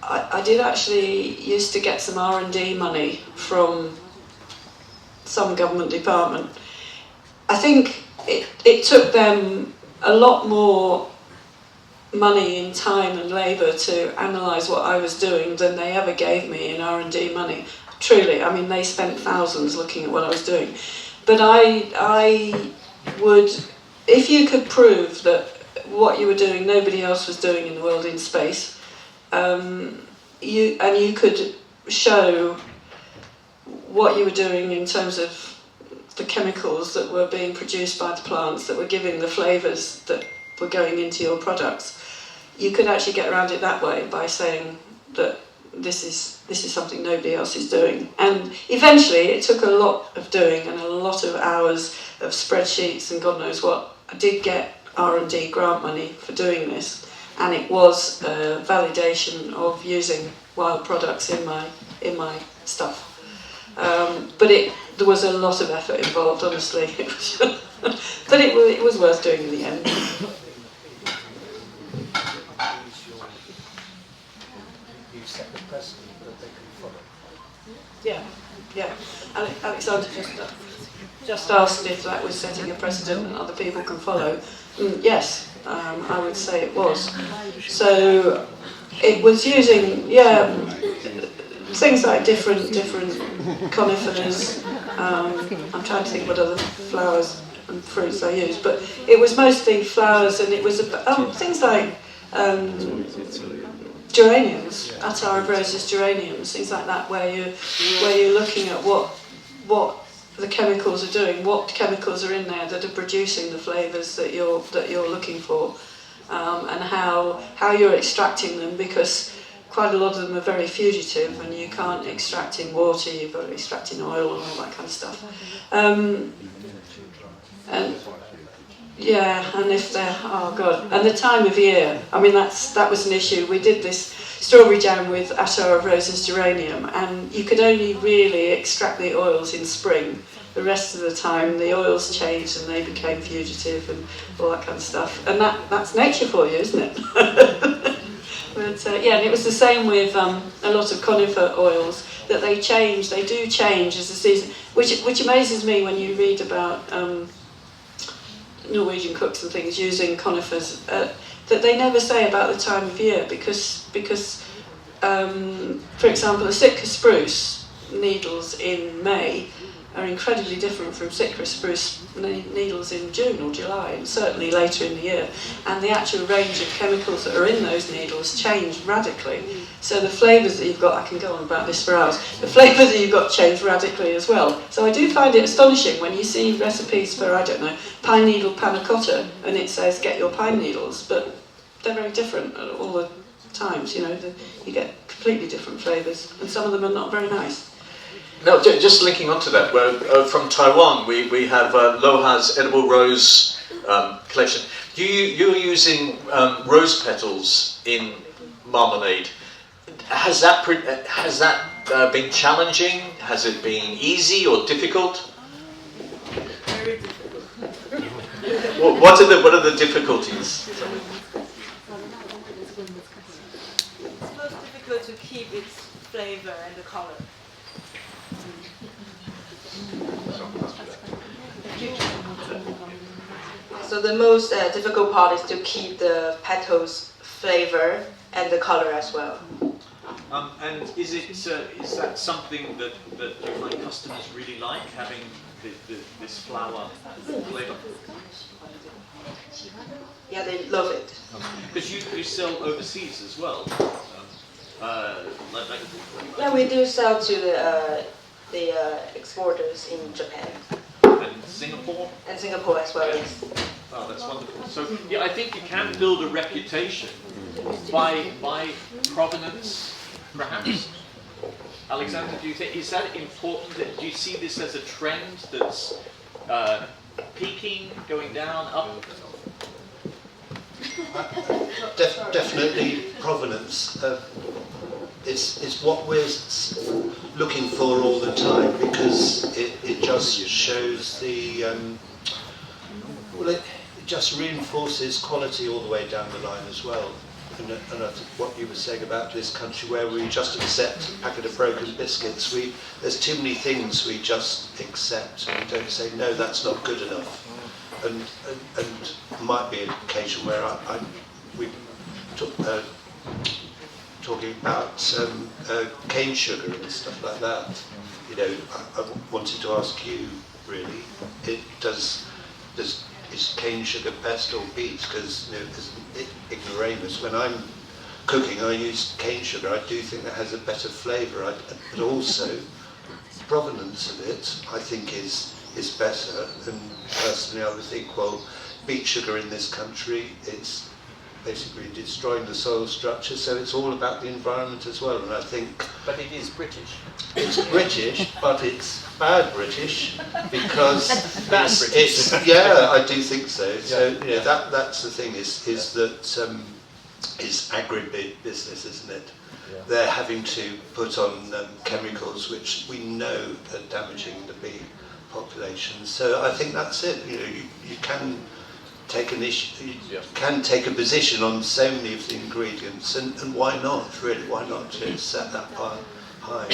I did actually used to get some R&D money from some government department. I think it took them a lot more money in time and labour to analyse what I was doing than they ever gave me in R&D money. Truly, I mean, they spent thousands looking at what I was doing. But I would, if you could prove that what you were doing nobody else was doing in the world in space, you could show what you were doing in terms of the chemicals that were being produced by the plants that were giving the flavours that were going into your products, you could actually get around it that way by saying that this is something nobody else is doing. And eventually it took a lot of doing and a lot of hours of spreadsheets and God knows what. I did get R&D grant money for doing this, and it was a validation of using wild products in my stuff. But there was a lot of effort involved, honestly. But it was worth doing in the end. You set the precedent that they can follow. Yeah. Alexander just asked if that was setting a precedent that other people can follow. Yes, I would say it was. So it was using, things like different conifers. I'm trying to think what other flowers and fruits I used, but it was mostly flowers, and it was things like geraniums, attar of roses geraniums, things like that, where you're looking at what the chemicals are doing, what chemicals are in there that are producing the flavours that you're looking for, and how you're extracting them, because quite a lot of them are very fugitive, and you can't extract in water, you've got to extract in oil and all that kind of stuff. And if they're, and the time of year, I mean that was an issue. We did this strawberry jam with attar of roses geranium, and you could only really extract the oils in spring. The rest of the time the oils changed and they became fugitive and all that kind of stuff. And that's nature for you, isn't it? But and it was the same with a lot of conifer oils, that they do change as the season, which amazes me when you read about Norwegian cooks and things using conifers, that they never say about the time of year, because for example, the Sitka spruce needles in May are incredibly different from Sitka spruce needles in June or July, and certainly later in the year. And the actual range of chemicals that are in those needles change radically. So the flavours that you've got, I can go on about this for hours, the flavours that you've got change radically as well. So I do find it astonishing when you see recipes for, I don't know, pine needle panna cotta, and it says get your pine needles, but they're very different at all the times, you get completely different flavours, and some of them are not very nice. No, just linking onto that, from Taiwan we have Loha's edible rose collection. You're using rose petals in marmalade. Has that been challenging? Has it been easy or difficult? Very difficult. What are the difficulties? It's most difficult to keep its flavor and the color. So the most difficult part is to keep the petals flavor and the color as well. And is that something that you find customers really like, having this flower flavour? Yeah, they love it. Because you sell overseas as well. Yeah, we do sell to the exporters in Japan. And Singapore? And Singapore as well, yes. Oh, that's wonderful. So, yeah, I think you can build a reputation by provenance, perhaps. Alexander, do you think, is that important? Do you see this as a trend that's peaking, going down, up? Definitely provenance. It's what we're looking for all the time, because it just shows the it just reinforces quality all the way down the line as well. And I think what you were saying about this country, where we just accept a packet of broken biscuits, there's too many things we just accept, and we don't say no, that's not good enough. And might be an occasion where we talking about cane sugar and stuff like that. I wanted to ask you really, is cane sugar best or beet? Because there's an ignoramus. When I'm cooking, I use cane sugar. I do think that has a better flavour, but also the provenance of it, I think, is better. And personally, I would think, well, beet sugar in this country, it's basically destroying the soil structure. So it's all about the environment as well. And I think, But it is British. it's British, but it's bad British because Bad it's yeah, I do think so. So yeah, that's the thing is that it's agribusiness, isn't it? Yeah. They're having to put on chemicals which we know are damaging the bee population. So I think that's it. You know, you can take an issue, you can take a position on so many of the ingredients, and why not? Really, why not set that bar high?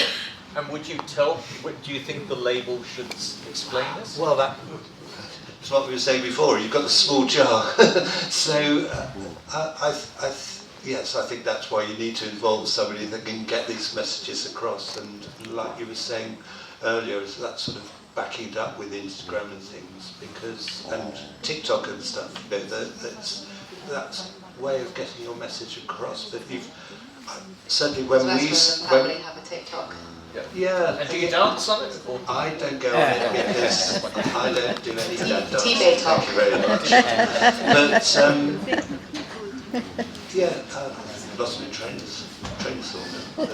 And would you do you think the label should explain this? Well, that's what we were saying before. You've got a small jar, so yes, I think that's why you need to involve somebody that can get these messages across. And like you were saying earlier, is that sort of backing it up with Instagram and things, and TikTok and stuff. You know, that's a way of getting your message across. But certainly when we have a TikTok. Yeah. And do you dance on it? Or? I don't go on it because I don't do any dance. Thank you very much. But yeah, lost my train of thought.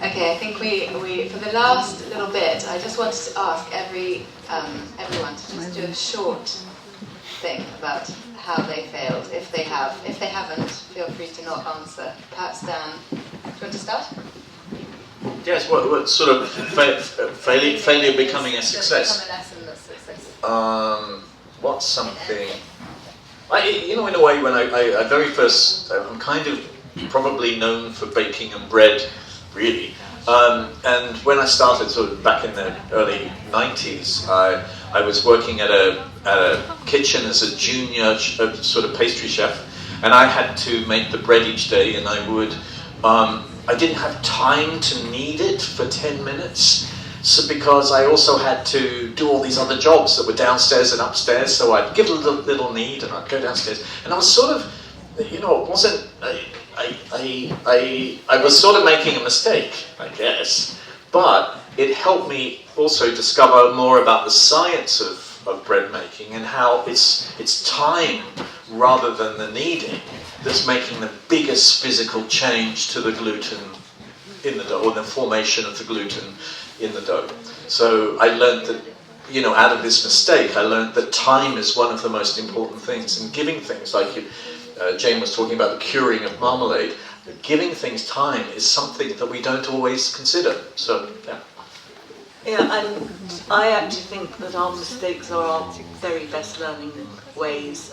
Okay, I think we for the last little bit, I just wanted to ask everyone to just do a short thing about how they failed. If they have, if they haven't, feel free to not answer. Perhaps Dan, do you want to start? Yes, what sort of failure becoming a success? Become a lesson of success. What's something? In a way, when I very first, I'm kind of probably known for baking and bread, really. And when I started, sort of back in the early 90s, I was working at a kitchen as a junior sort of pastry chef, and I had to make the bread each day, and I would. I didn't have time to knead it for 10 minutes, so because I also had to do all these other jobs that were downstairs and upstairs, so I'd give a little knead and I'd go downstairs, and I was sort of, it wasn't, I was sort of making a mistake, I guess, but it helped me also discover more about the science of bread making and how it's time rather than the kneading that's making the biggest physical change to the gluten in the dough, or the formation of the gluten in the dough. So I learned that, out of this mistake, I learned that time is one of the most important things. And giving things, like Jane was talking about the curing of marmalade, giving things time is something that we don't always consider. So, yeah. Yeah, and I actually think that our mistakes are our very best learning ways.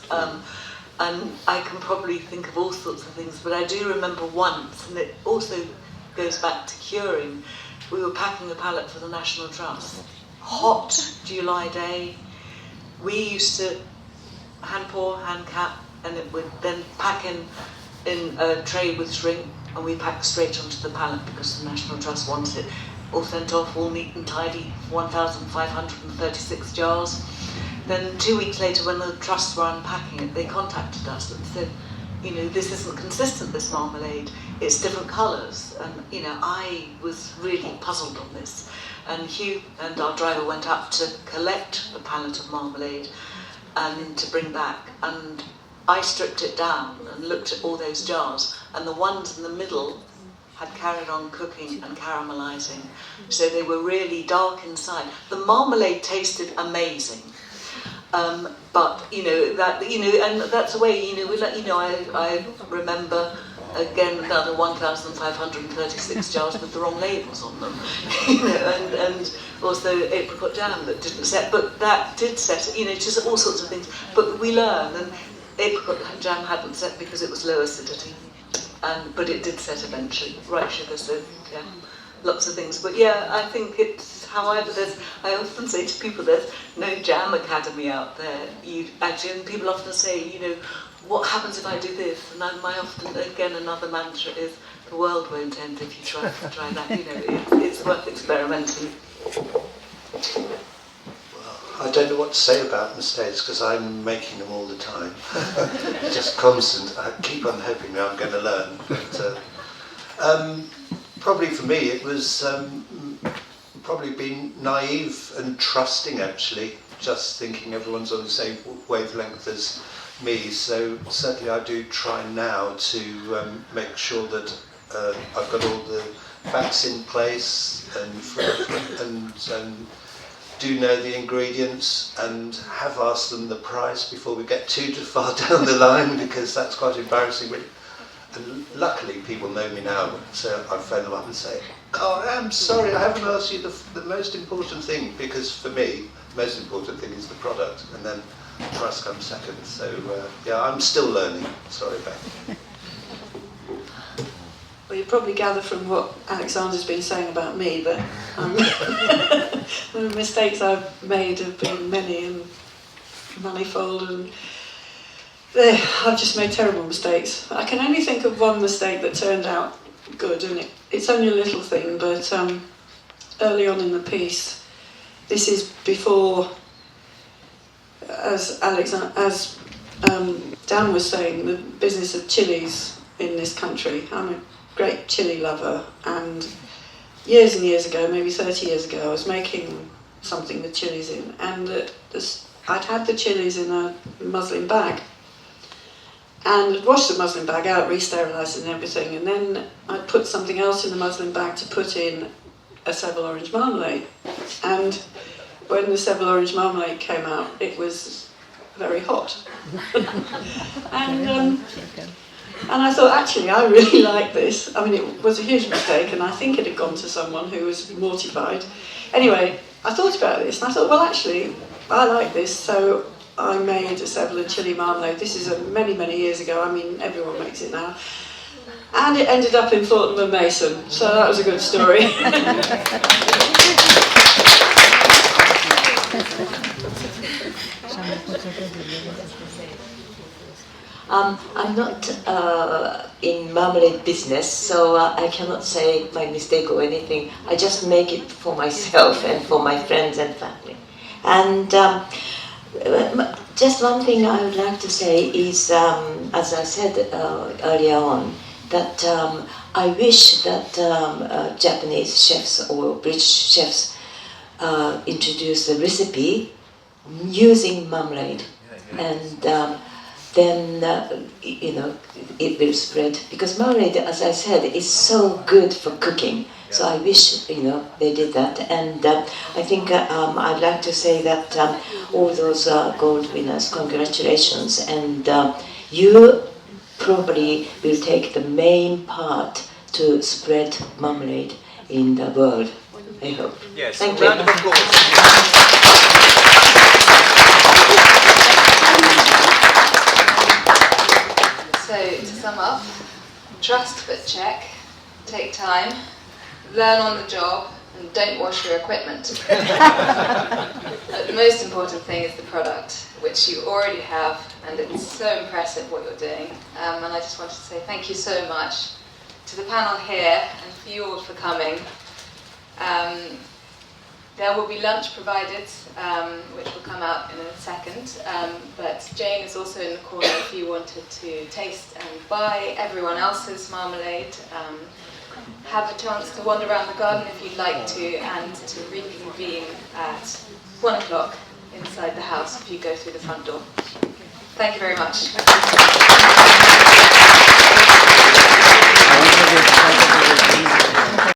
And I can probably think of all sorts of things, but I do remember once, and it also goes back to curing, we were packing a pallet for the National Trust. Hot July day. We used to hand pour, hand cap, and it would then pack in a tray with shrink, and we packed straight onto the pallet because the National Trust wanted it. All sent off, all neat and tidy, 1,536 jars. Then 2 weeks later, when the trusts were unpacking it, they contacted us and said, this isn't consistent, this marmalade, it's different colours. And, I was really puzzled on this. And Hugh and our driver went up to collect the pallet of marmalade and to bring back. And I stripped it down and looked at all those jars, and the ones in the middle had carried on cooking and caramelising. So they were really dark inside. The marmalade tasted amazing. But and that's the way I remember again another 1,536 jars with the wrong labels on them, and also apricot jam that didn't set, but that did set. Just all sorts of things. But we learn, and apricot jam hadn't set because it was low acidity, but it did set eventually. Right sugar, so yeah. Lots of things, but yeah, I think it's, however, I often say to people, there's no jam academy out there. And people often say, what happens if I do this? And another mantra is, the world won't end if you try that. It's worth experimenting. I don't know what to say about mistakes because I'm making them all the time. Just constant. I keep on hoping that I'm going to learn. But, probably for me it was probably being naive and trusting, actually, just thinking everyone's on the same wavelength as me. So certainly I do try now to make sure that I've got all the facts in place and do know the ingredients and have asked them the price before we get too far down the line, because that's quite embarrassing. And luckily people know me now, so I phone them up and say, "Oh, I'm sorry, I haven't asked you the most important thing," because for me, the most important thing is the product, and then price comes second. So yeah, I'm still learning. Sorry, Beck. Well, you probably gather from what Alexander's been saying about me that the mistakes I've made have been many and manifold, and I've just made terrible mistakes. I can only think of one mistake that turned out good, and it's only a little thing, but early on in the piece, this is before, as Dan was saying, the business of chilies in this country. I'm a great chili lover, and years and years ago, maybe 30 years ago, I was making something with chilies in, and I'd had the chilies in a muslin bag, and I'd washed the muslin bag out, re-sterilised it and everything, and then I'd put something else in the muslin bag to put in a Seville orange marmalade. And when the Seville orange marmalade came out, it was very hot. And I thought, actually, I really like this. I mean, it was a huge mistake, and I think it had gone to someone who was mortified. Anyway, I thought about this, and I thought, well, actually, I like this, so I made a Seville and chili marmalade. This is many, many years ago. I mean, everyone makes it now. And it ended up in Fortnum and Mason, so that was a good story. I'm not in marmalade business, so I cannot say my mistake or anything. I just make it for myself and for my friends and family. And just one thing I would like to say is, as I said earlier on, that I wish that Japanese chefs or British chefs introduce the recipe using marmalade, and then it will spread, because marmalade, as I said, is so good for cooking. So I wish they did that, and I think I'd like to say that all those gold winners, congratulations, and you probably will take the main part to spread marmalade in the world, I hope. Yes, thank a round of applause. So, to sum up, trust but check, take time, learn on the job, and don't wash your equipment. But the most important thing is the product, which you already have, and it's so impressive what you're doing. And I just wanted to say thank you so much to the panel here, and for you all for coming. There will be lunch provided, which will come out in a second, but Jane is also in the corner if you wanted to taste and buy everyone else's marmalade. Have a chance to wander around the garden if you'd like to, and to reconvene at 1 o'clock inside the house if you go through the front door. Thank you very much.